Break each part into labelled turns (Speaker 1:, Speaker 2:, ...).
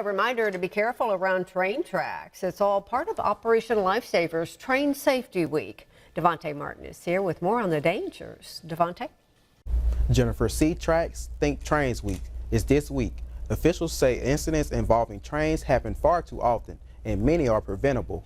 Speaker 1: A reminder to be careful around train tracks. It's all part of Operation Lifesavers Train Safety Week. Devontae Martin is here with more on the dangers. Devontae?
Speaker 2: Jennifer, C Tracks Think Trains Week is this week. Officials say incidents involving trains happen far too often, and many are preventable.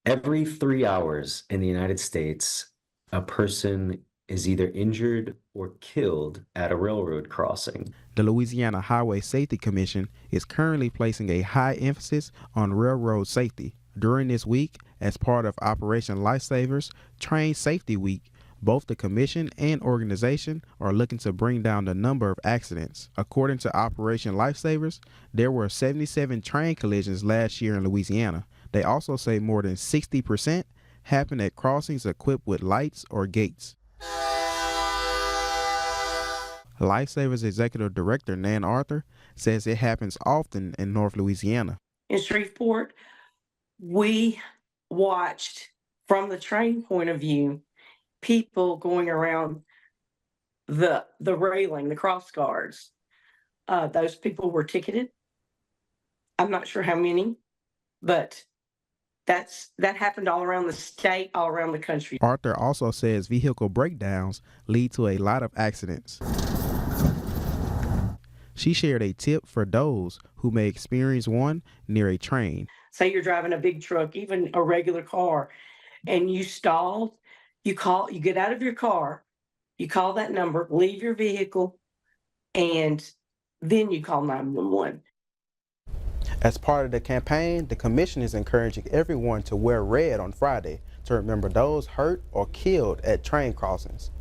Speaker 3: Every 3 hours in the United States, a person is either injured or killed at a railroad crossing.
Speaker 4: The Louisiana Highway Safety Commission is currently placing a high emphasis on railroad safety. During this week, as part of Operation Lifesavers Train Safety Week, both the commission and organization are looking to bring down the number of accidents. According to Operation Lifesavers, there were 77 train collisions last year in Louisiana. They also say more than 60% happen at crossings equipped with lights or gates. Lifesavers Executive Director Nan Arthur says it happens often in North Louisiana.
Speaker 5: In Shreveport, we watched from the train point of view people going around the railing, the cross guards. Those people were ticketed. I'm not sure how many, but that happened all around the state, all around the country.
Speaker 4: Arthur also says vehicle breakdowns lead to a lot of accidents. She shared a tip for those who may experience one near a train.
Speaker 5: Say you're driving a big truck, even a regular car, and you stalled, you get out of your car, you call that number, leave your vehicle, and then you call 911.
Speaker 2: As part of the campaign, the commission is encouraging everyone to wear red on Friday to remember those hurt or killed at train crossings.